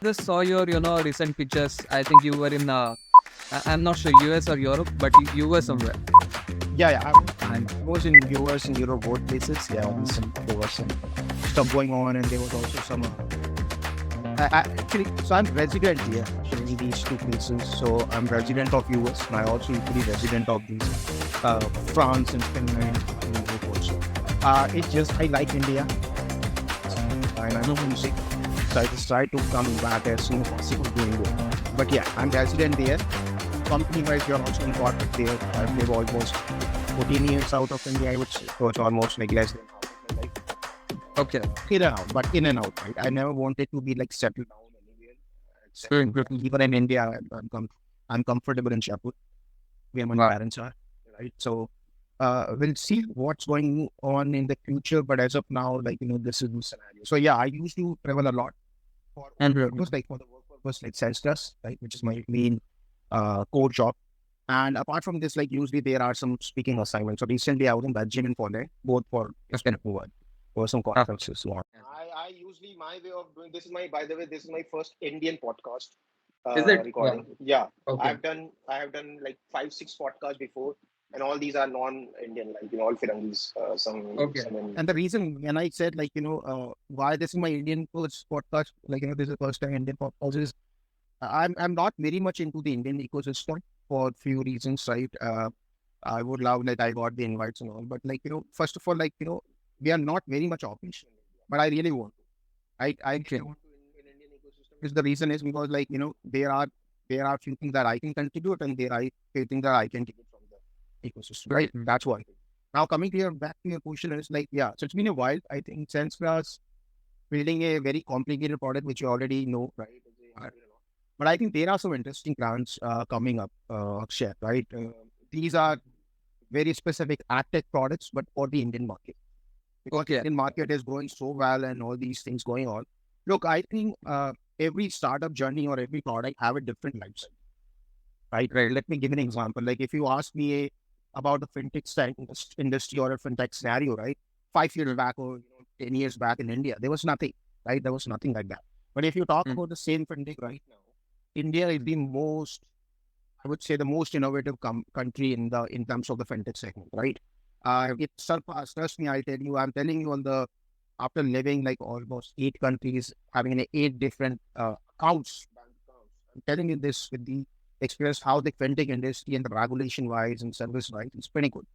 Just saw your, recent pictures. I think you were in, I'm not sure US or Europe, but you were somewhere. I was in US and Europe, both places. There was some stuff going on, and there was also some. So I'm resident here, actually, in these two places. So I'm resident of US, and I also equally resident of these France and Finland and Europe also. It's just I like India, and I'm homesick. So I just try to come back as soon as possible to India. But yeah, I'm resident there. Company-wise, we are also important there. I've lived almost 14 years out of India, I would say. So it's almost like less than half of my life. Okay. In and out, but in and out, right? I never wanted to be like settled down anywhere. Even in India, I'm comfortable in Jaipur, where my parents are, right? So we'll see what's going on in the future. But as of now, this is the scenario. So yeah, I used to travel a lot for purpose, for the work purpose, like Sensegrass, right, which is my main core job. And apart from this, usually there are some speaking assignments. So recently I was in Belgium and Poland, both for some conferences. So I usually, my way of doing this is by the way, this is my first Indian podcast Is it? recording. Yeah. Okay. I have done like 5-6 podcasts before, and all these are non-Indian, all Firangis, And the reason when I said why this is my Indian first podcast, this is the first time Indian podcast, is I'm not very much into the Indian ecosystem for a few reasons, right? I would love that I got the invites and all, but first of all, we are not very much operational, but I really want to. I really want to in Indian ecosystem. Because the reason is because there are few things that I can contribute, and there are few things that I can take from the ecosystem, right? That's one thing. Now coming back to your question is so it's been a while. I think Sensegrass building a very complicated product, which you already know, right? But I think there are some interesting plans coming up, Akshay, right? These are very specific agtech products, but for the Indian market. Because the Indian market is growing so well and all these things going on. Look, I think every startup journey or every product have a different life cycle, right? Let me give an example. Like if you ask me about the fintech industry or a fintech scenario, right? 5 years back or 10 years back in India, there was nothing, right? There was nothing like that. But if you talk about the same fintech right now, India is the most, I would say, the most innovative country in terms of the fintech segment, right? It surpassed, trust me, I'm telling you after living almost 8 countries, having 8 different bank accounts, I'm telling you this with the experience how the fintech industry and the regulation wise and service wise is pretty good.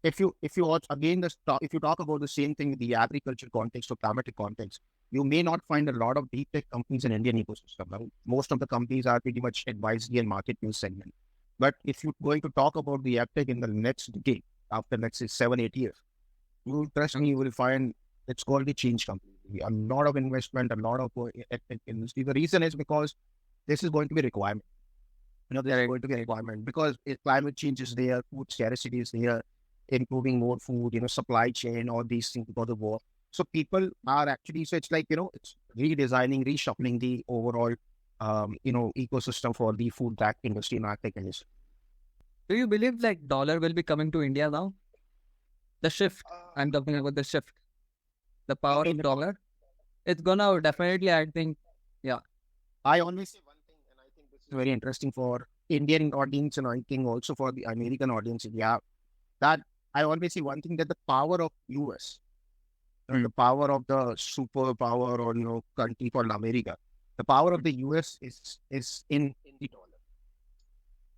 If you watch again if you talk about the same thing with the agriculture context or climatic context, you may not find a lot of deep tech companies in Indian ecosystem. Now, most of the companies are pretty much advisory and market news segment. But if you're going to talk about the agtech in the next decade, after let's say 7-8 years, you trust me, you will find it's going to change completely. A lot of investment, a lot of agtech industry. The reason is because this is going to be a requirement. There's going to be a requirement because if climate change is there, food scarcity is there, improving more food, supply chain, all these things because of war. So people are actually, so it's it's redesigning, reshuffling the overall, ecosystem for the food tech industry and agtech industry. Do you believe dollar will be coming to India now? The shift. I'm talking about the shift. The power of dollar. It's gonna definitely, I think, yeah. I always say one thing, and I think this is very interesting for Indian audience, and I think also for the American audience. Yeah, that I always say one thing, that the power of US, the power of the superpower or country called America, the power of the US is in the dollar.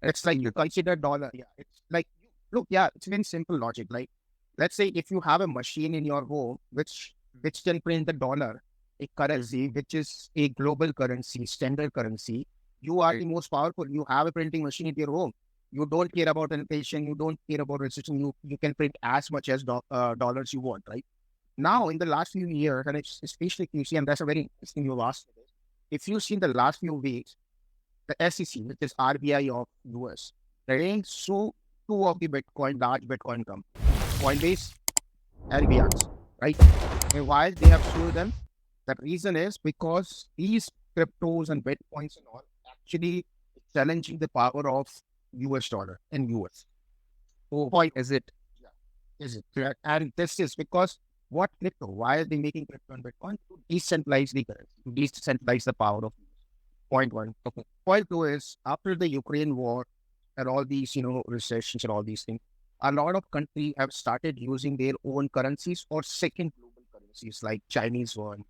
It's you consider dollar. Yeah, it's it's very simple logic. Let's say if you have a machine in your home which can print the dollar, a currency which is a global currency, standard currency, you are the most powerful. You have a printing machine in your home. You don't care about inflation. You don't care about recession. You can print as much as dollars you want, right? Now, in the last few years, and especially if you see, and that's a very interesting you asked, if you see in the last few weeks, the SEC, which is RBI of US, they sue 2 of the large Bitcoin companies, Coinbase and Binance, right? And why they have sued them? The reason is because these cryptos and Bitcoins and all actually challenging the power of US dollar and US. Oh, is it? Yeah. Is it? Correct. And this is because what crypto? Why are they making crypto and Bitcoin? To decentralize the currency, to decentralize the power of US. Point one. Okay. Point two is after the Ukraine war and all these, recessions and all these things, a lot of countries have started using their own currencies or second global currencies like Chinese yuan,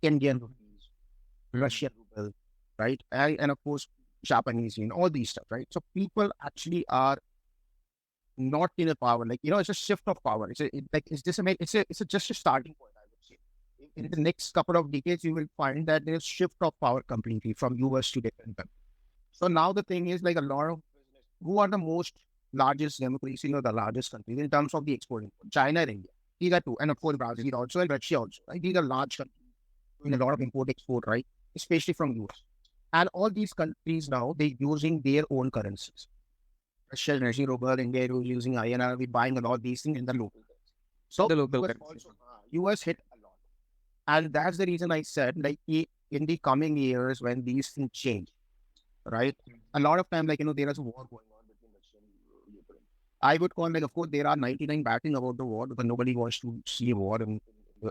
Indian rupees, Russian ruble, right? And of course, Japanese yen, all these stuff, right? So people actually are not in a power, like, it's a shift of power. It's just a starting point, I would say. In the next couple of decades, you will find that there's shift of power completely from US to different countries. So now the thing is like a lot of business, who are the most largest democracy, the largest countries in terms of the export import? China and India. These are two. And of course, Brazil also and Russia also, right? These are large countries doing a lot of import export, right? Especially from US. And all these countries now, they're using their own currencies. Russia, Russian ruble, India is using INR, we're buying a lot of these things in the local currency. So The local US currency. also, US hit a lot. And that's the reason I said, like, in the coming years, when these things change, right? A lot of time, like, there is a war going on between Russia and Ukraine. I would call, like, of course, there are 99 backing about the war because nobody wants to see a war in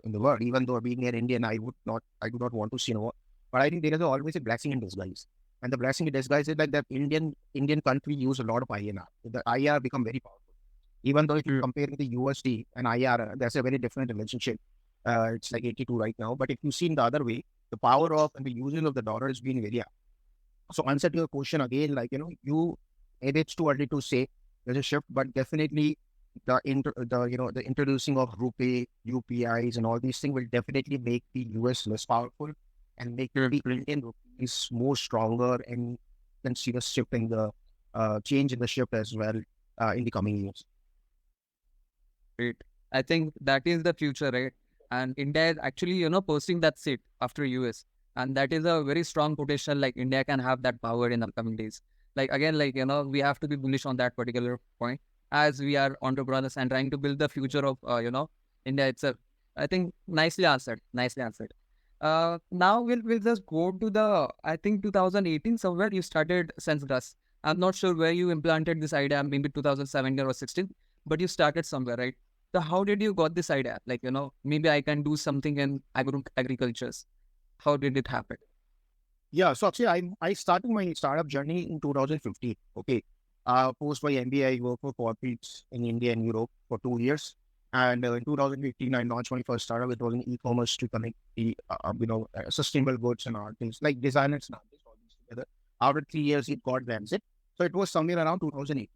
the world. Even though being an Indian, I do not want to see a war. But I think there is always a blessing in disguise. And the blessing in disguise is like that Indian country use a lot of INR. The IR become very powerful. Even though if you compare with the USD and IR, that's a very different relationship. It's like 82 right now. But if you see in the other way, the power of and the usage of the dollar is being very high. So answer to your question again, like, maybe it's too early to say there's a shift, but definitely the introducing of rupee, UPIs and all these things will definitely make the US less powerful and make the Indian rupees more stronger, and then see the shift in the change in the shift as well in the coming years. Great. I think that is the future, right? And India is actually, posting that seat after US. And that is a very strong potential, like India can have that power in upcoming days. Like, again, like, we have to be bullish on that particular point as we are entrepreneurs and trying to build the future of, India itself. I think nicely answered. Now we'll just go to the, I think 2018 somewhere you started Sensegrass. I'm not sure where you implanted this idea, maybe 2017 or 16, but you started somewhere, right? So how did you got this idea? Like, maybe I can do something in agricultures. How did it happen? Yeah, so actually, I started my startup journey in 2015. Okay, post my MBA, I worked for corporates in India and Europe for 2 years, and in 2015, I launched my first startup. It was an e-commerce to connect the sustainable goods and art things like designers and artists all these together. After 3 years, it got rancid. So it was somewhere around 2018.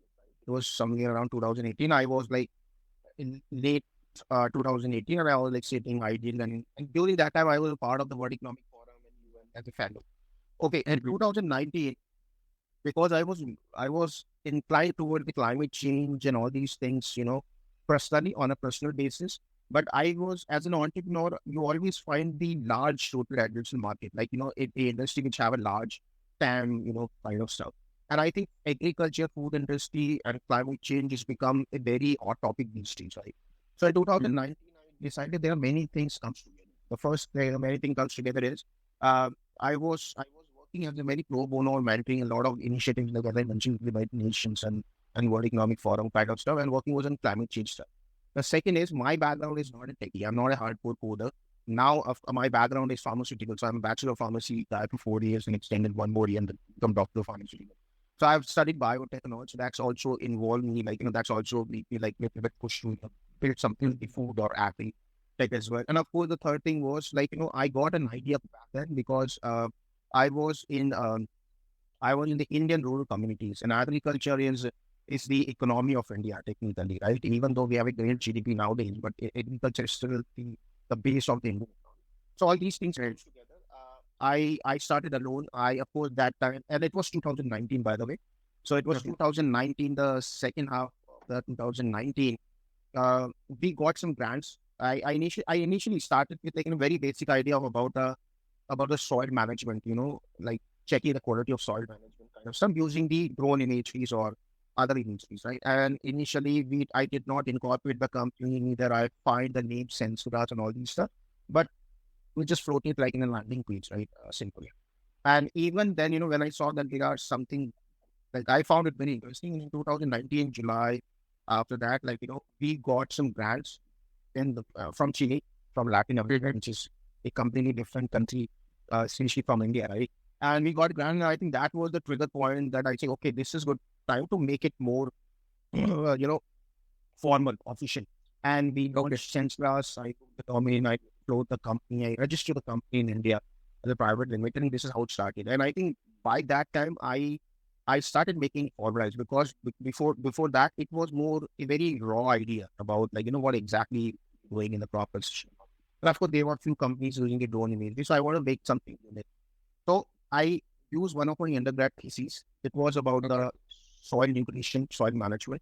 It was somewhere around 2018. I was like in late 2018, and I was like sitting idle, and during that time, I was a part of the World Economic Forum and UN as a fellow. Okay, in 2019, because I was inclined toward the climate change and all these things, personally on a personal basis. But I was, as an entrepreneur, you always find the large total addressable market, like, a industry which have a large TAM, kind of stuff. And I think agriculture, food industry, and climate change has become a very hot topic these days, right? So in 2019, I decided there are many things comes together. The first many thing comes together is I was working as a very pro bono, mentoring a lot of initiatives, like as I mentioned, the United Nations and World Economic Forum kind of stuff, and working was on climate change stuff. The second is my background is not a techie. I'm not a hardcore coder. Now, my background is pharmaceutical. So I'm a bachelor of pharmacy guy for 4 years and extended one more year and then become doctor of pharmaceutical. So I've studied biotech and all. So that's also involved me, like, that's also me, like, a bit push to build something in the food or agri tech as well. And of course, the third thing was like, I got an idea back then because I was in the Indian rural communities, and agriculture is the economy of India technically, right? Even though we have a great GDP nowadays, but agriculture is still the base of the Indian economy. So all these things came together. I started alone. Of course, that time, and it was 2019, by the way. So it was 2019, the second half of the 2019. We got some grants. I initially started with like a very basic idea of about the soil management, like checking the quality of soil management kind of stuff using the drone imageries or other imageries, right? And initially, I did not incorporate the company, neither I find the name Sensegrass and all these stuff, but we just floated like in a landing page, right? Simply. And even then, when I saw that there are something, like I found it very interesting in 2019, July, after that, like, we got some grants from Chile, from Latin America, which is a completely different country, essentially from India, right? and we got grant. And I think that was the trigger point that I say, okay, this is good time to make it more, formal, official. And we launched Sensegrass. I took the domain, I closed the company, I registered the company in India as a private limited, and this is how it started. And I think by that time, I started making formalized, because before that, it was more a very raw idea about, like, what exactly going in the crop position. But of course, there were a few companies using it drone imagery, so I want to make something in it. So I used one of my undergrad theses. It was about the soil nutrition, soil management,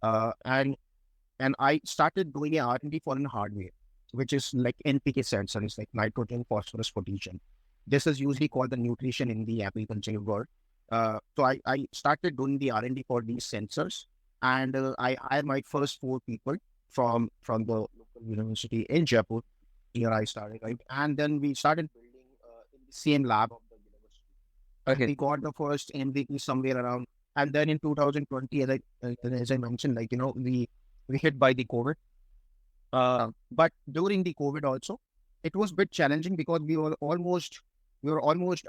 and I started doing a R&D for an hardware, which is like NPK sensors, like nitrogen, phosphorus, potassium. This is usually called the nutrition in the agricultural world. So I started doing the R&D for these sensors, and I hired my first 4 people from the local university in Jaipur. Here I started, right? And then we started building in the same lab of the university. Okay. We got the first MVP somewhere around, and then in 2020, as I mentioned, like, we hit by the COVID. But during the COVID also, it was a bit challenging, because we were almost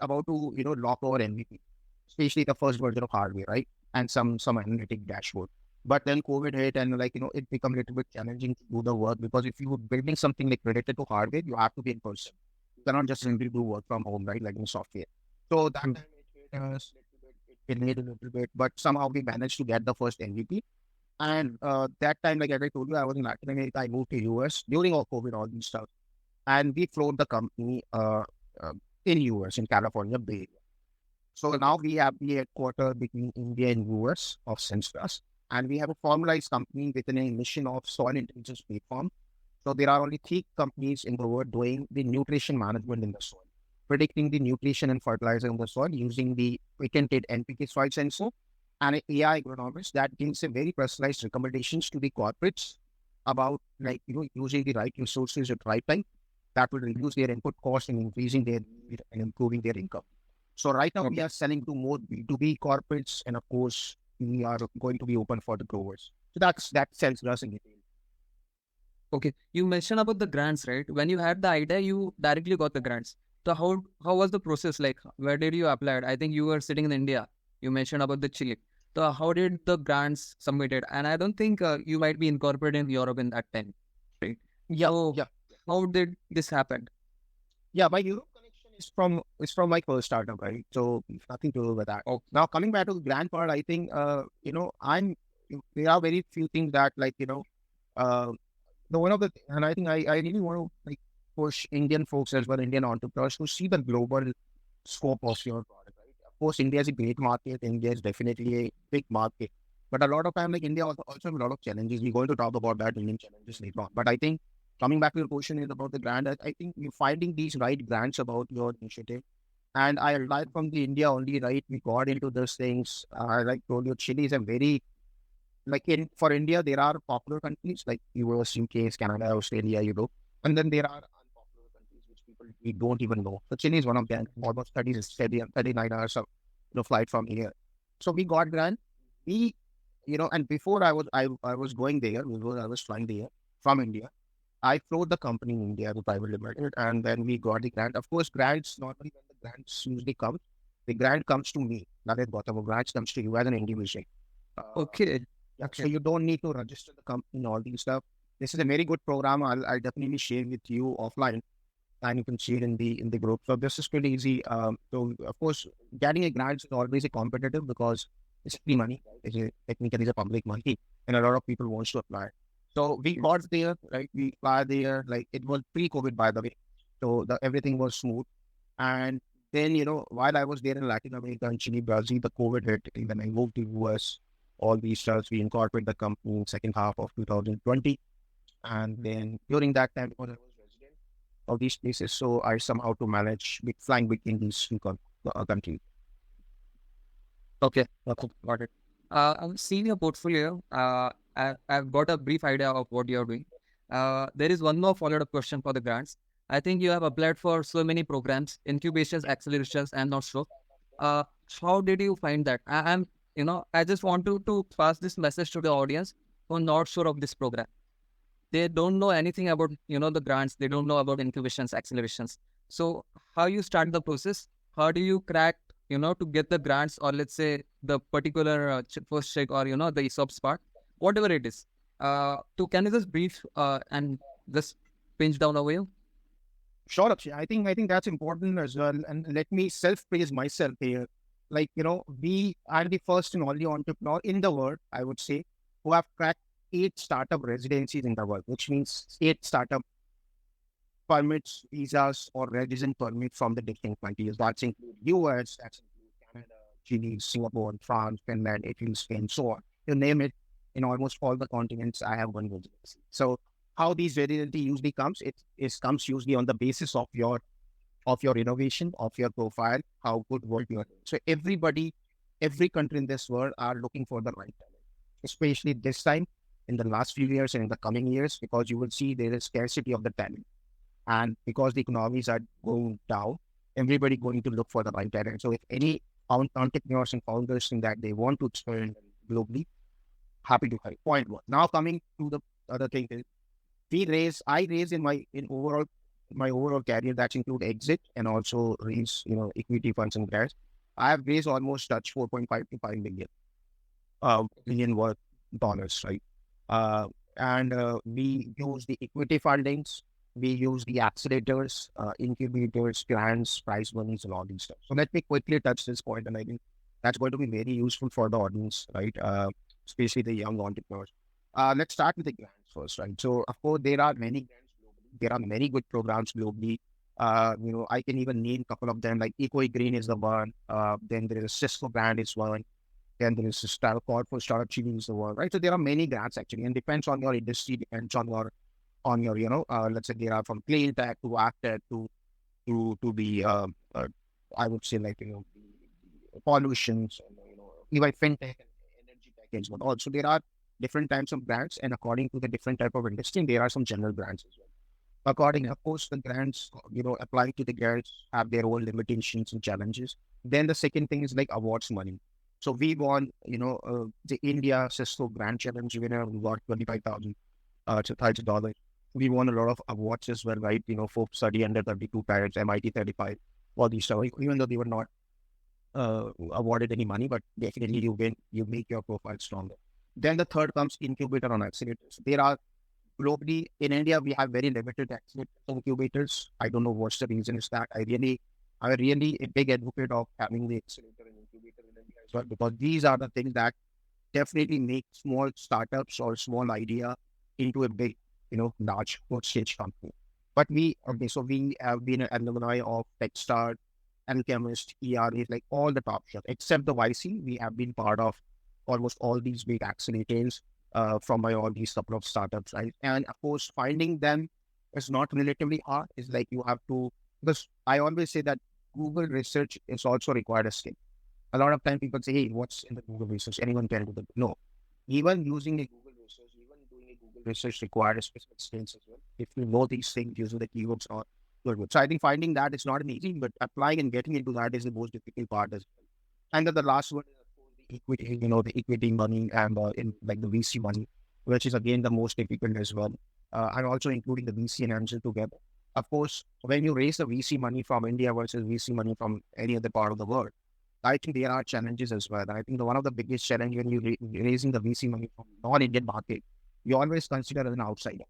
about to, lock our MVP, especially the first version of hardware, right? And some analytic dashboard. But then COVID hit, and it became a little bit challenging to do the work, because if you were building something like related to hardware, you have to be in person. You cannot just simply do work from home, right? Like in software. So that time it hit us a little bit, but somehow we managed to get the first MVP. And that time, like as I told you, I was in Latin America. I moved to US during all COVID, all these stuff, and we float the company in US, in California Bay Area. So now we have the headquarters between India and US of Sensegrass, and we have a formalized company within a mission of soil intelligence platform. So there are only 3 companies in the world doing the nutrition management in the soil, predicting the nutrition and fertilizer in the soil using the patented NPK soil sensor, and an AI agronomist that gives a very personalized recommendations to the corporates about, like, using the right resources at the right time that will reduce their input cost and increasing their yield and improving their income. So right now we are selling to more B2B corporates, and of course we are going to be open for the growers. So that Sensegrass in detail. Okay, you mentioned about the grants, right? When you had the idea, you directly got the grants. So how was the process like? Where did you apply? I think you were sitting in India. You mentioned about the Chile. So how did the grants submitted? And I don't think you might be incorporated in Europe in that time, right? Yeah. So how did this happen? Yeah, my Europe connection is from my first startup, right? So nothing to do with that. Okay. Now coming back to the grant part, I think there are very few things that, like, and I think I really want to, like, push Indian folks as well, Indian entrepreneurs, to see the global scope of your product, right? Of course, India is a great market. India is definitely a big market, but a lot of time, like, India also have a lot of challenges. We're going to talk about that Indian challenges later on. But I think coming back to your question is about the grant. I think you're finding these right grants about your initiative. And I relied from the India only, right? We got into those things. Like told you, Chile is a very, like, for India, there are popular countries like US, UK, Canada, Australia, Europe. And then there are unpopular countries which we don't even know. So Chile is one of them, almost 39 hours of flight from here. So we got grant. And before I was going there, I was flying there from India. I float the company in India to private limited, and then we got the grant. Of course, grants, normally when the grants usually come, the grant comes to me, Lalit Gautam. Grants comes to you as an individual. Okay. So you don't need to register the company and all these stuff. This is a very good program. I'll definitely share with you offline, and you can see it in the group. So this is pretty easy. So of course, getting a grant is always a competitive, because it's free money. Technically, it's a public money, and a lot of people want to apply. So we got there, right? We applied there, like, it was pre-COVID, by the way. So everything was smooth. And then, while I was there in Latin America and Chile, Brazil, the COVID hit. When I moved to US, all these stuff, we incorporated the company in second half of 2020. And then during that time, because I was resident of these places, so I somehow to manage flying between these two countries. Okay, got it. I'm seeing your portfolio. I've got a brief idea of what you're doing. There is one more follow-up question for the grants. I think you have applied for so many programs, incubations, accelerations, and not so. How did you find that? I just want to pass this message to the audience who are not sure of this program. They don't know anything about, the grants. They don't know about incubations, accelerations. So how you start the process? how do you crack, to get the grants, or let's say the particular first check, or, the ESOPs part, whatever it is. Can you just brief and just pinch down over you? Sure, Akshay. I think that's important as well. And let me self-praise myself here. Like, we are the first and only entrepreneur in the world, I would say, who have cracked 8 startup residencies in the world, which means 8 startup permits, visas, or resident permits from the different countries. That's include US, that's include Canada, Chile, Singapore, France, Finland, Italy, Spain, so on. You name it, in almost all the continents, I have one residency. So how these residency usually comes, it comes usually on the basis of your innovation, of your profile, how good work you are doing. So every country in this world are looking for the right talent, especially this time in the last few years and in the coming years, because you will see there is scarcity of the talent. And because the economies are going down, everybody going to look for the right talent. So if any entrepreneurs and founders think that they want to expand globally, happy to help. Point one. Now coming to the other thing is, I raise in my overall career, that include exit and also raise, equity funds and grants. I have raised almost touch 4.5 to 5 million worth dollars, right? And we use the equity fundings, we use the accelerators, incubators, grants, prize monies, and all these stuff. So let me quickly touch this point, and I think that's going to be very useful for the audience, right? Especially the young entrepreneurs. Let's start with the grants first, right? So of course there are many grants globally. There are many good programs globally. I can even name a couple of them, like Eco Green is the one. Then there is a Cisco grant is one. Then there is a Startup for Startup Chile is the one, right? So there are many grants actually, and depends on your industry, depends on your let's say there are from clean tech to agtech to the I would say, like, the pollutions, and, even fintech and energy tech as well. Also, there are different types of grants, and according to the different type of industry, there are some general grants as well. According, of course, the grants, applying to the grants have their own limitations and challenges. Then the second thing is like awards money. So we won, the India Cisco Grant Challenge winner. We got $25,000. We won a lot of awards as well, right? Forbes study under 32 parents, MIT 35, all these stuff. Even though they were not awarded any money, but definitely you make your profile stronger. Then the third comes incubator on accelerators. There are globally, in India, we have very limited access to incubators. I don't know what's the reason is that. I'm really a big advocate of having the accelerator and incubator in India as well, because these are the things that definitely make small startups or small idea into a big, large stage company. But we have been an alumni of TechStart, Alchemist, ERA, like all the top shops, except the YC. We have been part of almost all these big accelerators from all these couple of startups, right? And of course, finding them is not relatively hard. It's like you have to, because I always say that Google research is also required a skill. A lot of time people say, hey, what's in the Google research? Anyone can do that. No. Even using a Google research, even doing a Google research requires specific skills as well. If you know these things, using the keywords are good. So I think finding that is not an easy, but applying and getting into that is the most difficult part as well. And then the last one is, of course, the equity, the equity money and in like the VC money, which is again the most difficult as well. And also including the VC and angel together. Of course, when you raise the VC money from India versus VC money from any other part of the world, I think there are challenges as well. I think one of the biggest challenge when you raising the VC money from non-Indian market, you always consider as an outsider.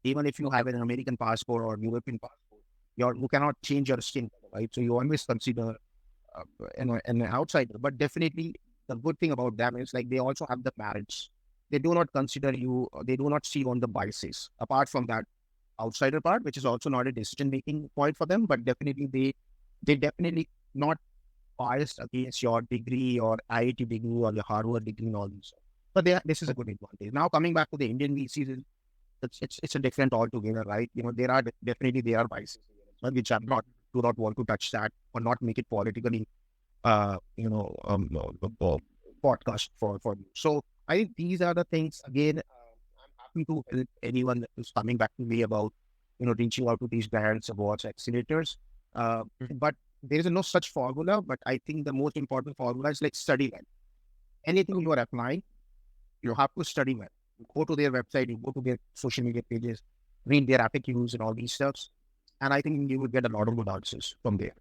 Even if you have an American passport or European passport, you cannot change your skin color, right? So you always consider an outsider. But definitely the good thing about them is like they also have the merits. They do not consider you, they do not see on the biases. Apart from that outsider part, which is also not a decision-making point for them, but definitely they definitely not biased against your degree or IIT degree or your Harvard degree and all these. But this is a good advantage. Now coming back to the Indian VCs, it's a different altogether, right? There are biases, which do not want to touch that or not make it politically, podcast for you. So I think these are the things. Again, I'm happy to help anyone who's coming back to me about, reaching out to these grants, awards, accelerators. But there is no such formula. But I think the most important formula is like study well. Anything you are applying, you have to study well. You go to their website, you go to their social media pages, read their FAQs and all these stuff. And I think you will get a lot of good answers from there.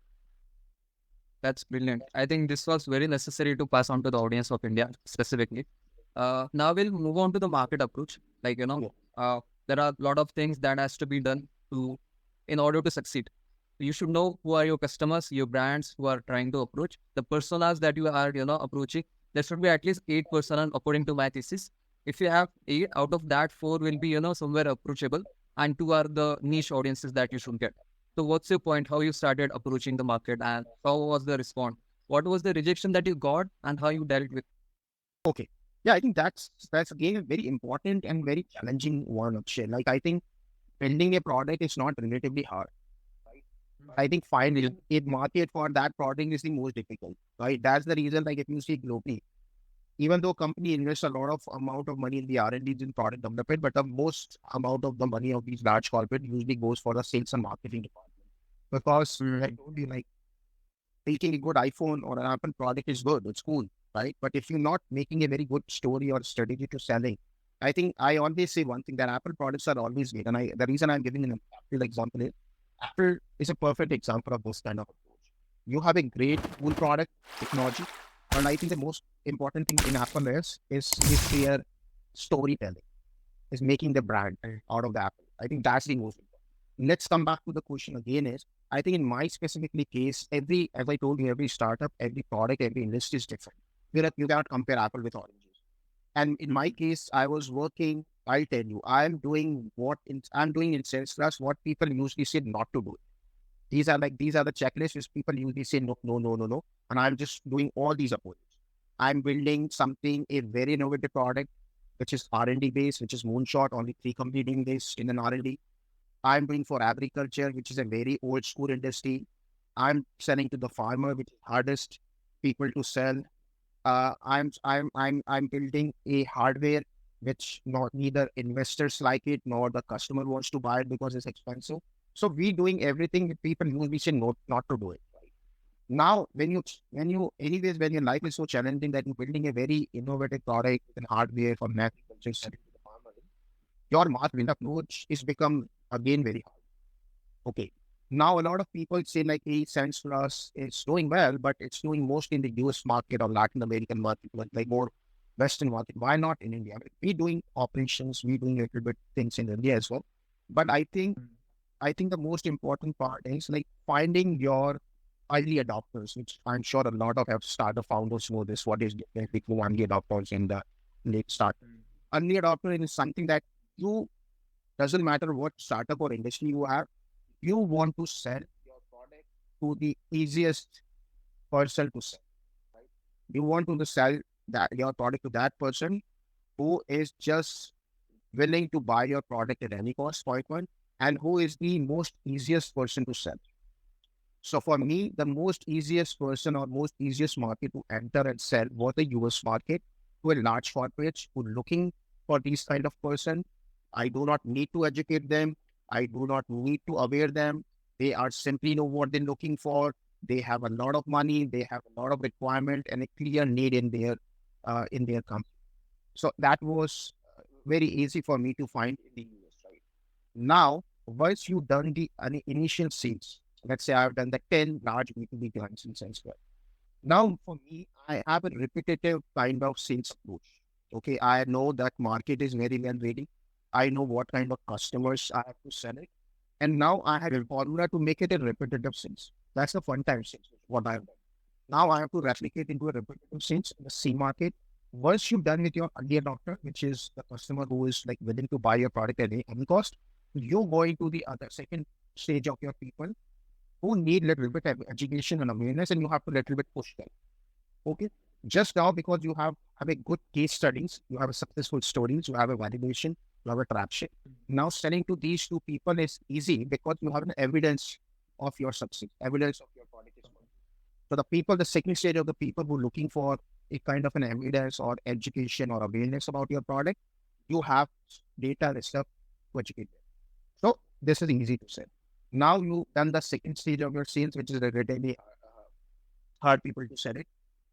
That's brilliant. I think this was very necessary to pass on to the audience of India specifically. Now we'll move on to the market approach. Like, there are a lot of things that has to be done in order to succeed. You should know who are your customers, your brands who are trying to approach, the personas that you are, approaching. There should be at least 8 personas according to my thesis. If you have 8, out of that 4 will be, somewhere approachable, and 2 are the niche audiences that you should get. So what's your point? How you started approaching the market and how was the response? What was the rejection that you got and how you dealt with? Okay. Yeah, I think that's again a very important and very challenging one, Akshay. Like, I think building a product is not relatively hard. Right? I think finding a market for that product is the most difficult. Right? That's the reason, like, if you see globally, even though company invests a lot of amount of money in the R&D in product development, but the most amount of the money of these large corporate usually goes for the sales and marketing department. Because I told you, like, taking a good iPhone or an Apple product is good, it's cool, right? But if you're not making a very good story or strategy to selling, I think I always say one thing, that Apple products are always great. And the reason I'm giving an Apple example is Apple is a perfect example of this kind of approach. You have a great cool product, technology, and I think the most important thing in Apple is their storytelling, is making the brand out of the Apple. I think that's the most important. Let's come back to the question again is, I think in my specifically case, as I told you, every startup, every product, every industry is different. You cannot compare apple with oranges. And in my case, I was working, I'll tell you, I'm doing in Sensegrass what people usually say not to do. These are the checklists which people usually say no. And I'm just doing all these approaches. I'm building something, a very innovative product, which is R&D based, which is moonshot, only 3 companies doing this in an R&D. I'm doing for agriculture, which is a very old school industry. I'm selling to the farmer, which is hardest people to sell. I'm building a hardware which neither investors like it nor the customer wants to buy it because it's expensive. So we doing everything that people usually say not to do it. Right? Now, when your life is so challenging that you're building a very innovative product and hardware for agriculture, selling to the farmer, your market approach is become again very hard. Okay. Now, a lot of people say like, hey, Sensegrass is doing well, but it's doing mostly in the US market or Latin American market, like more Western market. Why not in India? We're doing operations, we're doing a little bit things in India as well. But I think the most important part is like finding your early adopters, which I'm sure a lot of startup founders know this. What is different between early adopters and the late start? Early adopter is something that doesn't matter what startup or industry you have, you want to sell your product to the easiest person to sell. Right? You want to sell your product to that person who is just willing to buy your product at any cost, point one, and who is the most easiest person to sell. So for me, the most easiest person or most easiest market to enter and sell was the US market to a large corporate who are looking for these kind of person. I do not need to educate them. I do not need to aware them. They are simply know what they're looking for. They have a lot of money. They have a lot of requirement and a clear need in their company. So that was very easy for me to find in the US. Right now, once you've done the initial sales, let's say I've done the 10 large B2B clients in Sensegrass. Now, for me, I have a repetitive kind of sales approach. Okay, I know that market is very well ready. I know what kind of customers I have to sell it. And now I have a formula to make it a repetitive sales. That's the fun time sales, what I've done. Now I have to replicate into a repetitive sales in the C market. Once you've done with your early adopter, which is the customer who is like willing to buy your product at any cost, you're going to the other second stage of your people who need a little bit of education and awareness, and you have to little bit push them. Okay. Just now, because you have a good case studies, you have a successful stories, you have a validation, you have a traction. Now selling to these 2 people is easy because you have an evidence of your success, evidence of your product is good. So the second stage of the people who are looking for a kind of an evidence or education or awareness about your product, you have data and stuff to educate them. So this is easy to sell. Now you've done the second stage of your sales, which is relatively hard people to sell it.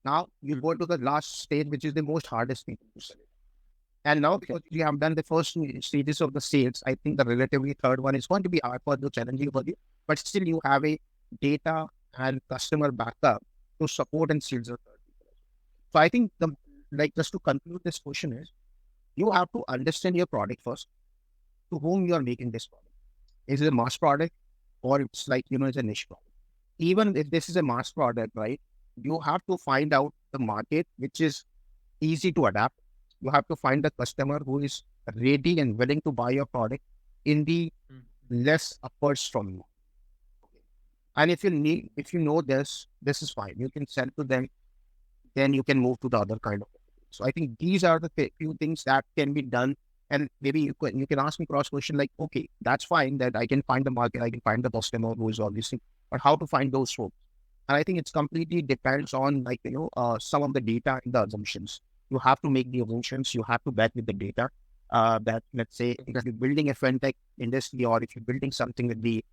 Now you go to the last stage, which is the most hardest people to sell it. And now because you have done the first 2 stages of the sales, I think the relatively third one is going to be hard for you, challenging for you, but still you have a data and customer backup to support and sales the third people. So I think just to conclude this question is, you have to understand your product first, to whom you are making this product. Is it a mass product or it's like, it's a niche product? Even if this is a mass product, right, you have to find out the market, which is easy to adapt. You have to find the customer who is ready and willing to buy your product in the less efforts from you. And if you know this is fine. You can sell to them, then you can move to the other kind of. So I think these are the few things that can be done. And maybe you can ask me cross question like, okay, that's fine that I can find the market, I can find the customer who is obviously, but how to find those folks? And I think it's completely depends on some of the data and the assumptions. You have to make the assumptions. You have to back with the data. That let's say if you're building a fintech industry, or if you're building something with the,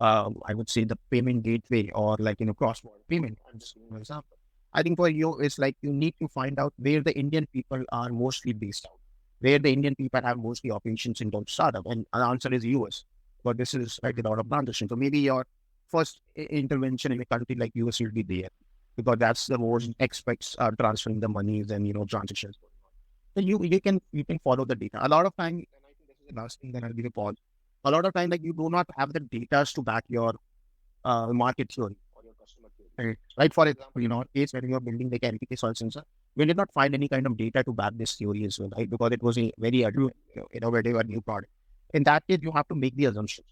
I would say the payment gateway, or cross-border payment. I'm just giving an example. I think for you, it's like you need to find out where the Indian people are mostly based out, where the Indian people have mostly operations in those startup. And the answer is US. But this is like a lot of transition. So maybe your first intervention in a country like US will be there, because that's the most experts are transferring the monies and transactions. So you can follow the data. A lot of time, and I think this is the last thing, then I'll give a pause. A lot of time, like you do not have the data to back your market theory or your customer theory. Right? For example, case when you are building like NPK soil sensor, we did not find any kind of data to back this theory as well, right? Because it was a very innovative or new product. In that case, you have to make the assumptions.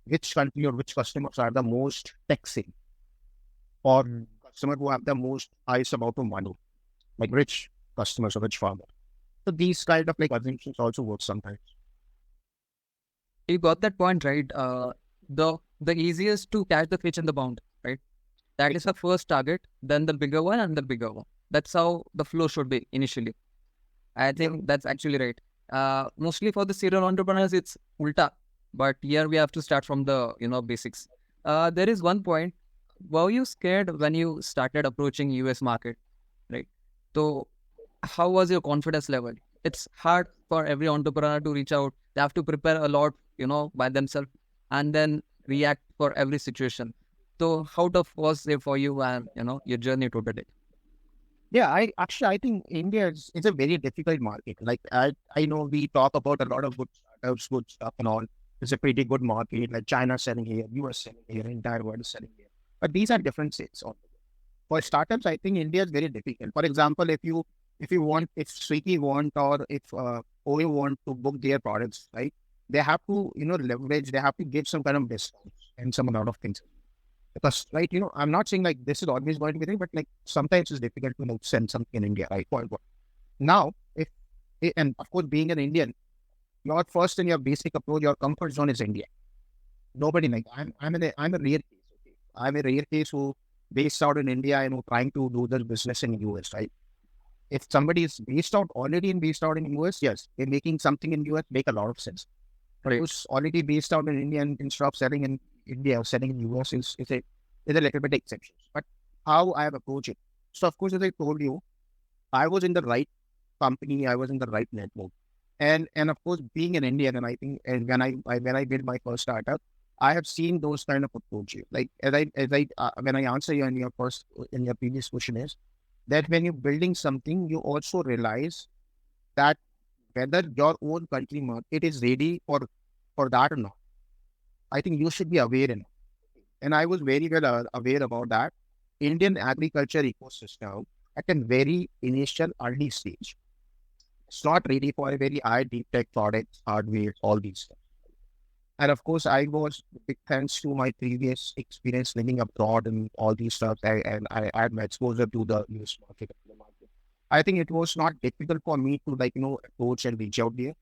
Which country or which customers are the most tech-savvy, or customer who have the most eyes about the money, like rich customers or rich farmer. So these kind of assumptions also work sometimes. You got that point, right? The easiest to catch the fish in the pond, right? That is the first target, then the bigger one and the bigger one. That's how the flow should be initially. I think that's actually right. Mostly for the serial entrepreneurs, it's ulta. But here we have to start from the basics. There is one point. Were you scared when you started approaching US market, right? So how was your confidence level? It's hard for every entrepreneur to reach out. They have to prepare a lot, by themselves, and then react for every situation. So how tough was it for you and your journey to today? Yeah, I think India is a very difficult market. Like I know we talk about a lot of good startups, good stuff and all. It's a pretty good market. Like China selling here, US selling here, entire world is selling here. But these are different states. For startups, I think India is very difficult. For example, if Swiggy want, or if OYO want to book their products, right? They have to leverage. They have to give some kind of discounts and some amount of things. Because, right, I'm not saying like this is always going to be there, but like sometimes it's difficult to send something in India, right? Now, and of course, being an Indian, your first and your basic approach, your comfort zone is India. Nobody I'm a rare case. Okay? I'm a rare case who based out in India and trying to do their business in US, right? If somebody is based out in US, yes, they're making something in US make a lot of sense. But who's already based out in India and instead of selling in India or selling in US is a little bit exception. But how I have approached it. So of course, as I told you, I was in the right company, I was in the right network. And of course, being an Indian, and I think when I did my first startup, I have seen those kind of approaches. Like when I answer you in your previous question is that when you're building something, you also realize that whether your own country market is ready for that or not. I think you should be aware enough. And I was very well aware about that. Indian agriculture ecosystem at a very initial early stage. It's not ready for a very high deep tech products, hardware, all these stuff. And of course, I was, big thanks to my previous experience living abroad and all these stuff, and I had my exposure to the US market. I think it was not difficult for me to approach and reach out there.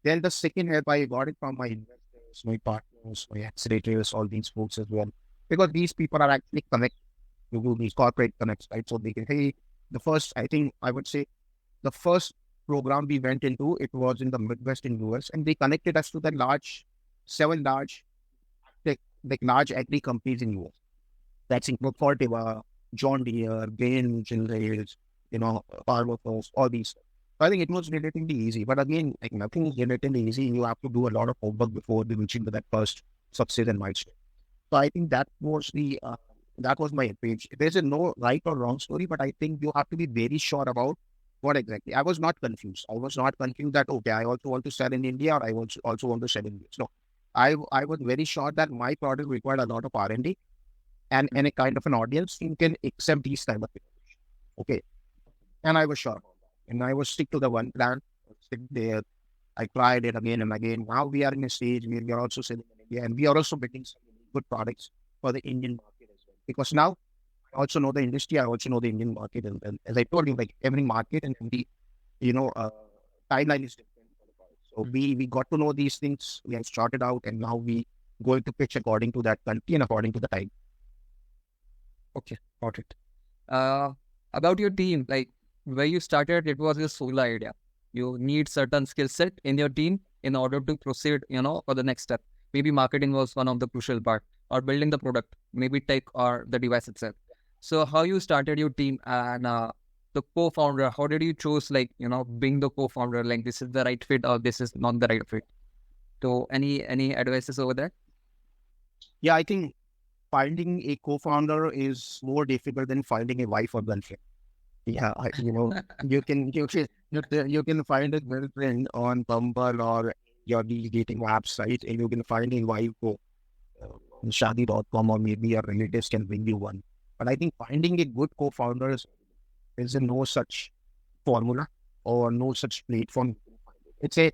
Then the second help I got it from my investors, my partners, my accelerators, all these folks as well. Because these people are actually connected to these corporate connects, right? So they can, I would say the first program we went into, it was in the Midwest in US, and they connected us to the seven large agri companies in US. That's include Fortiva, John Deere, Bain, Generals, Farmer First, all these. So I think it was relatively easy. But again, nothing is relatively easy. You have to do a lot of homework before reaching to that first success and milestone. So I think that was the that was my approach. There's no right or wrong story, but I think you have to be very sure about what exactly. I was not confused. I was not confused that, okay, I also want to sell in India or I also want to sell in US. No, I was very sure that my product required a lot of R&D and a kind of an audience who can accept these kind of innovation. Okay. And I was sure about that. And I was stick to the one plan, stick there. I tried it again and again. Now we are in a stage where we are also selling in India and we are also building some good products for the Indian market as well. Because now I also know the industry, I also know the Indian market. And as I told you, like every market and every, timeline is different for the product. So we got to know these things, we have started out, and now we going to pitch according to that country and according to the time. Okay, got it. About your team, like where you started, it was a solo idea. You need certain skill set in your team in order to proceed, for the next step. Maybe marketing was one of the crucial part, or building the product, maybe tech or the device itself. So how you started your team and the co-founder, how did you choose, being the co-founder, like this is the right fit or this is not the right fit? So any advices over there? Yeah, I think finding a co-founder is more difficult than finding a wife or girlfriend. Yeah, you can find a girlfriend on Bumble or your dating website, and you can find a wife on shadi.com, or maybe your relatives can bring you one. But I think finding a good co-founder is no such formula or no such platform. It's a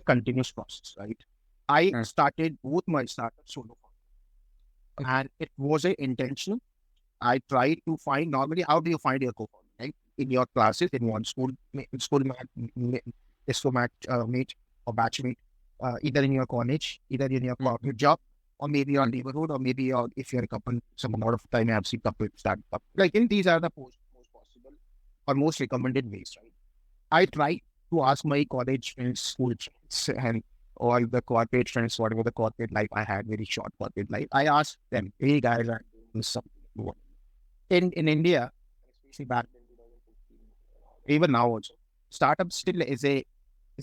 continuous process, right? I started both my startups solo, and it was an intentional. I tried to find, normally, how do you find your co-founder, right? In your classes, in one school mate or batchmate, either in your college, either in your corporate job, or maybe your neighborhood, or maybe if you're a couple, some amount of time I have seen couples start up. Like, these are the most possible or most recommended ways, right? I try to ask my college friends, school friends, and all the corporate friends, whatever the corporate life I had, very short corporate life. I asked them, hey guys, I'm doing something. In India, especially back then, 2015, even now also, startup still is a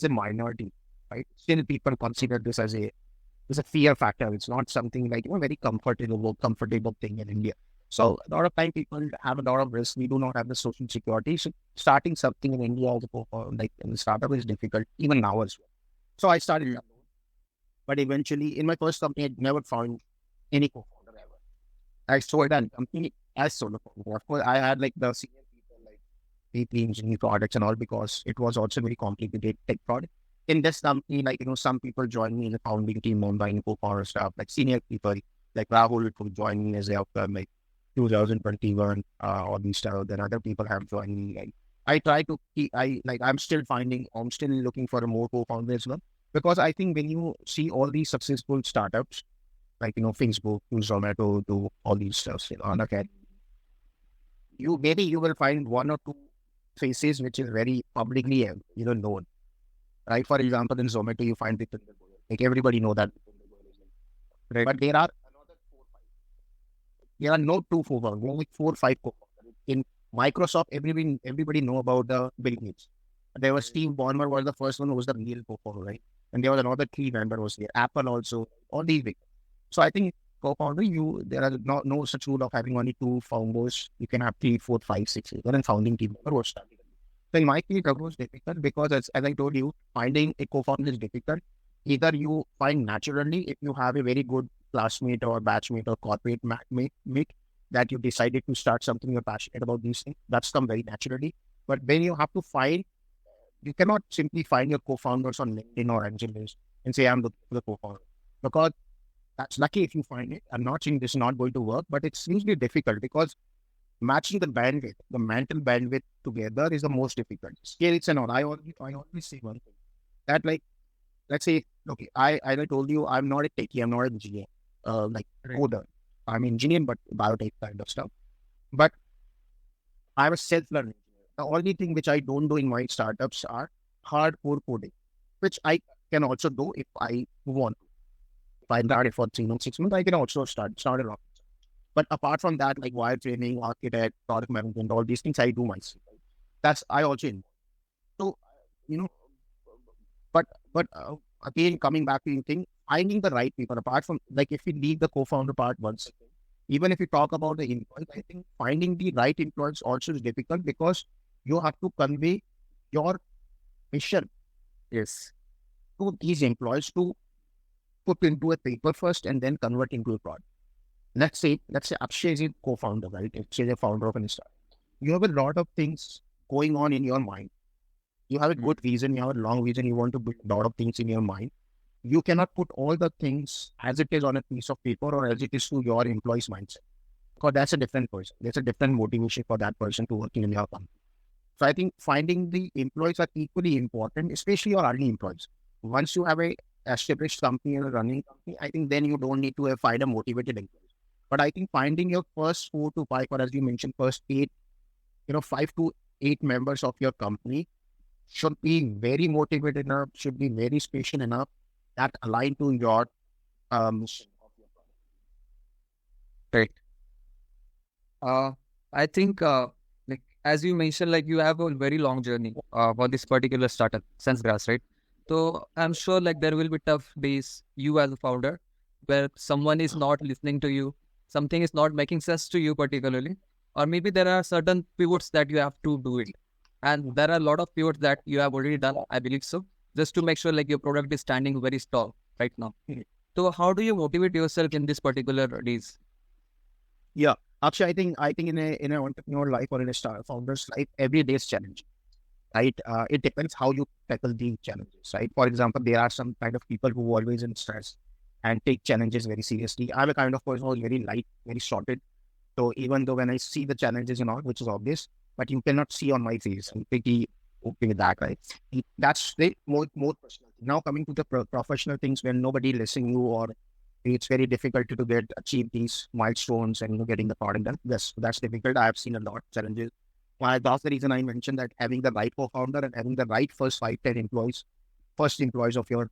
minority, right? Still people consider this as a fear factor. It's not something like very comfortable thing in India. So a lot of time people have a lot of risk. We do not have the social security. So starting something in India as like in the startup is difficult, even now as well. So I started alone. But eventually in my first company, I never found any co-founder ever. I started a company as solo founder. Of course, I had like the senior people, like VP engineering products and all, because it was also very complicated tech product. In this company, like, some people joined me in the founding team on buying co-founder stuff, like senior people, like Rahul who joined me as after like 2021, all these stuff. Then other people have joined me. Like, I try to keep, I'm still looking for a more co-founder as well. Because I think when you see all these successful startups, like, Facebook, to Zomato, to all these stuff, Academy, you will find one or two faces which is very publicly, known. Right? For example, in Zomato, you find people, like everybody know that. Right. But there are another 4-5. There are no 2-4, like 4-5 co-founders. In Microsoft, everybody know about the Bill Gates. There was Steve Ballmer was the first one who was the real co-founder, right? And there was another key member was there. Apple also, all these big. So I think co-founder, there are no such rule of having only 2 founders. You can have 3, 4, 5, 6. Even founding team member was starting. So in my case, it was difficult because as I told you, finding a co-founder is difficult. Either you find naturally if you have a very good classmate or batchmate or corporate mate that you decided to start something you're passionate about these things. That's come very naturally. But when you have to find, you cannot simply find your co-founders on LinkedIn or AngelList and say, I'm the co-founder. Because that's lucky if you find it. I'm not saying this is not going to work, but it's usually difficult because matching the bandwidth, the mental bandwidth together is the most difficult. Scale and all. I always say one thing. That like, let's say, okay, I told you, I'm not a techie, I'm not an engineer, coder. I'm an engineer, but biotech kind of stuff. But I'm a self-learning engineer. The only thing which I don't do in my startups are hardcore coding, which I can also do if I want to. If I learn it for 3 months, 6 months, I can also start a rocket. But apart from that, like wire training, architect, product management, all these things I do myself. That's I also involve. So, but again, coming back to the thing, finding the right people, apart from, like, if we leave the co-founder part once, even if you talk about the employees, I think finding the right employees also is difficult because you have to convey your mission Yes. to these employees to put into a paper first and then convert into a product. Let's say Akshay is a co-founder, right? Akshay is a founder of an startup. You have a lot of things going on in your mind. You have a good vision, you have a long vision, you want to build a lot of things in your mind. You cannot put all the things as it is on a piece of paper or as it is to your employee's mindset. Because that's a different person. There's a different motivation for that person to working in your company. So I think finding the employees are equally important, especially your early employees. Once you have a established company and a running company, I think then you don't need to find a motivated employee. But I think finding your first 4 to 5, or as you mentioned, first 8, 5 to 8 members of your company should be very motivated enough, should be very special enough that align to your mission of your Right. I think, like as you mentioned, like you have a very long journey for this particular startup, Sensegrass, right? So I'm sure like there will be tough days, you as a founder, where someone is not listening to you, something is not making sense to you particularly, or maybe there are certain pivots that you have to do it. And there are a lot of pivots that you have already done, I believe so, just to make sure like your product is standing very tall right now. So how do you motivate yourself in this particular days? Yeah, Akshay, I think in an entrepreneur life or in a founder's life, every day is challenging, right? It depends how you tackle the challenges, right? For example, there are some kind of people who are always in stress and take challenges very seriously. I'm a kind of person who is very light, very sorted. So even though when I see the challenges and all, which is obvious, but you cannot see on my face, I'm pretty okay with that, right? That's the more personal thing. Now coming to the professional things when nobody listening you or it's very difficult to get achieve these milestones and getting the product done. Yes, that's difficult. I have seen a lot of challenges. That's the reason I mentioned that having the right co-founder and having the right first 5, 10 employees, first employees of your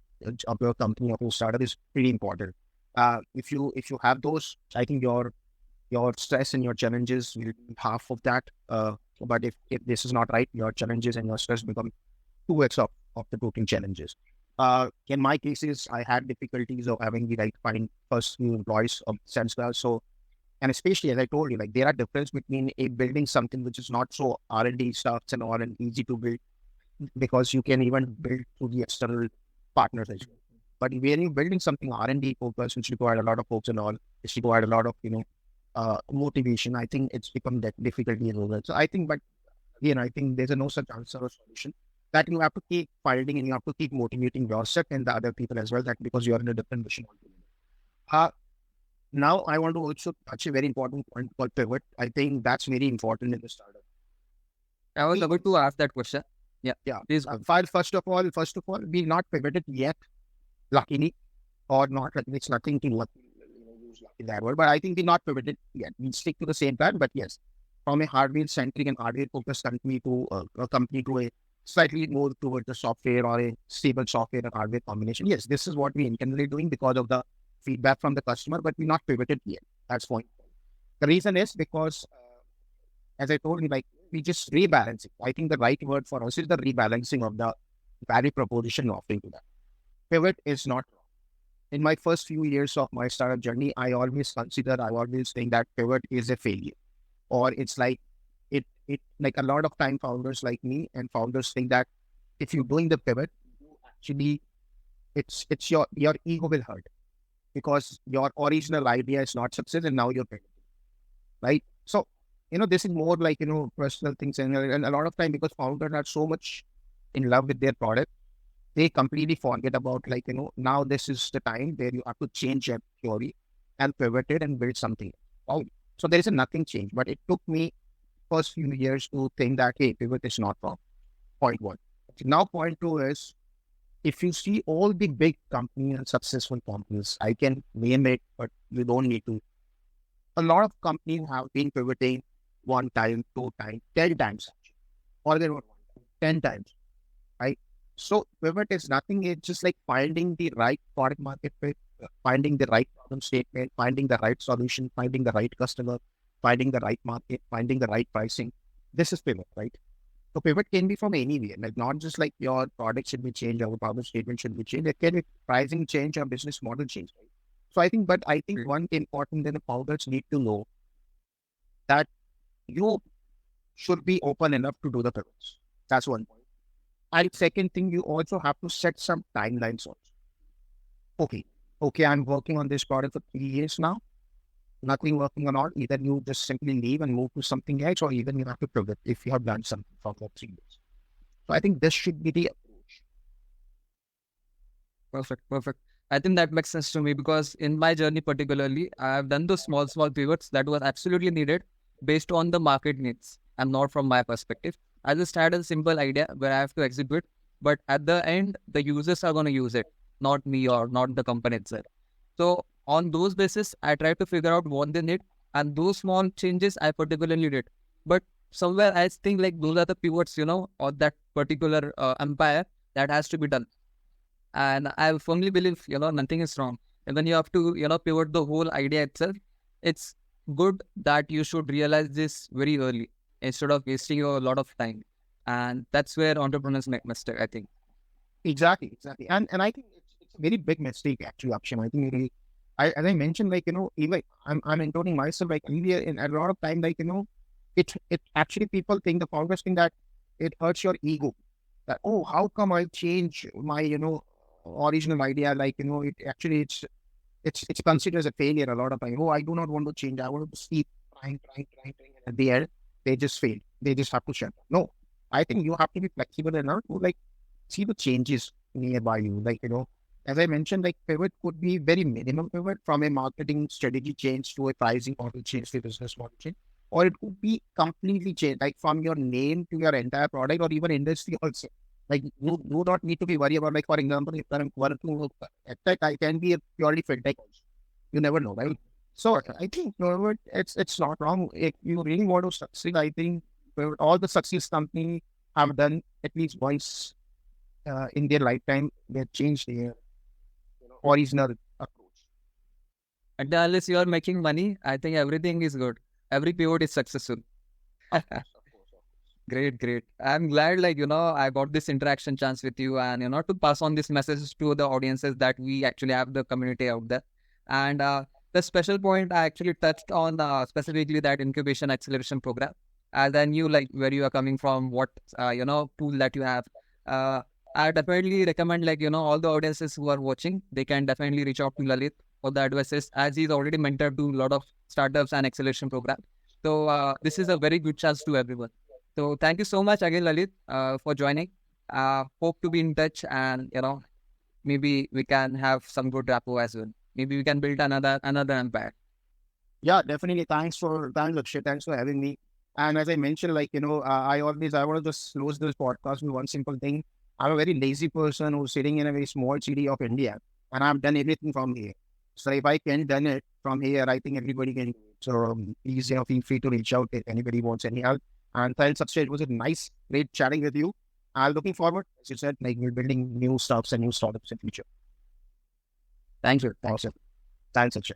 company of your startup is pretty important. If you have those, I think your stress and your challenges will be half of that. But if this is not right, your challenges and your stress become 2x of the total challenges. In my cases, I had difficulties of having the right find first few employees of Sensegrass. So, and especially as I told you, like there are difference between building something which is not so R&D stuff and all and easy to build because you can even build through the external partners as well. But when you're building something R&D focused, which required a lot of folks and all, it's required a lot of motivation. I think it's become that difficult as well. So I think, but I think there's no such answer or solution. That you have to keep finding and you have to keep motivating yourself and the other people as well, that because you are in a different mission altogether. Now I want to also touch a very important point called pivot. I think that's very important in the startup. I was about to ask that question. Yeah. Please. First of all, we not pivoted yet, luckily, or not. It's nothing to use lucky that word, but I think we not pivoted yet. We stick to the same plan, but yes, from a hardware centric and hardware focused company to a company to a slightly more towards the software or a stable software and hardware combination. Yes, this is what we intended doing because of the feedback from the customer, but we're not pivoted yet. That's point. The reason is because, as I told you, like we just rebalancing. I think the right word for us is the rebalancing of the value proposition offering to that. Pivot is not wrong. In my first few years of my startup journey, I always think that pivot is a failure, or it's like it like a lot of time founders like me and founders think that if you're doing the pivot, you actually it's your ego will hurt because your original idea is not success and now you're pivoting, right? So this is more like personal things and a lot of time because founders are so much in love with their product, they completely forget about now this is the time where you have to change your theory and pivot it and build something. Wow. So there is nothing changed, but it took me first few years to think that, hey, pivot is not wrong. Point one. Now, point two is, if you see all the big companies and successful companies, I can name it, but you don't need to. A lot of companies have been pivoting 1 time, 2 times, 10 times, or they were 10 times, right? So pivot is nothing. It's just like finding the right product market fit, finding the right problem statement, finding the right solution, finding the right customer, finding the right market, finding the right pricing. This is pivot, right? So pivot can be from anywhere, like not just like your product should be changed, or problem statement should be changed. It can be pricing change or business model change, right? So I think one important thing the founders need to know that you should be open enough to do the pivots. That's one point. And second thing, you also have to set some timelines also. Okay, I'm working on this product for 3 years now. Nothing working on all. Either you just simply leave and move to something else, or even you have to pivot if you have done something for 3 years. So I think this should be the approach. Perfect. I think that makes sense to me, because in my journey particularly, I've done those small pivots that was absolutely needed based on the market needs and not from my perspective. I just had a simple idea where I have to execute, but at the end, the users are going to use it, not me or not the company itself. So on those basis, I try to figure out what they need, and those small changes I particularly did. But somewhere I think like those are the pivots, or that particular empire that has to be done. And I firmly believe, nothing is wrong. And when you have to, pivot the whole idea itself, it's good that you should realize this very early instead of wasting a lot of time. And that's where entrepreneurs make mistake, I think. Exactly. And I think it's a very big mistake, actually, Akshay. I think really, as I mentioned, even I'm including myself, really in a lot of time, it actually people think, the founders think that it hurts your ego. That, oh, how come I change my, original idea? It actually, it's considered as a failure a lot of time. Oh, I do not want to change. I want to keep trying. And at the end, they just fail. They just have to shut down. No, I think you have to be flexible enough to see the changes nearby you. As I mentioned, pivot could be very minimal pivot, from a marketing strategy change to a pricing model change to a business model change, or it could be completely changed, from your name to your entire product or even industry also. You do not need to be worried about, for example, if I'm working with agtech, I can be a purely fintech also. You never know, right? So I think it's not wrong. If you really want to succeed, I think all the success companies have done at least once in their lifetime. They changed their original approach. And unless you are making money, I think everything is good. Every pivot is successful. Of course. Great. I'm glad, I got this interaction chance with you, and, to pass on this message to the audiences that we actually have the community out there. And the special point I actually touched on specifically that incubation acceleration program. As I knew where you are coming from, what, tool that you have. I definitely recommend all the audiences who are watching, they can definitely reach out to Lalit for the advices, as he's already mentored to a lot of startups and acceleration program. So this is a very good chance to everyone. So thank you so much again, Lalit, for joining. Hope to be in touch, and maybe we can have some good rapport as well. Maybe we can build another empire. Yeah, definitely. Thanks, Akshay. Thanks for having me. And as I mentioned, I want to just close this podcast with one simple thing. I'm a very lazy person who's sitting in a very small city of India, and I've done everything from here. So if I can done it from here, I think everybody can do it. So please, feel free to reach out if anybody wants any help. And thanks, Akshay. It was a great chatting with you. I'm looking forward, as you said, we're building new stuffs and new startups in the future. Thank you. Awesome. Thanks, Akshay.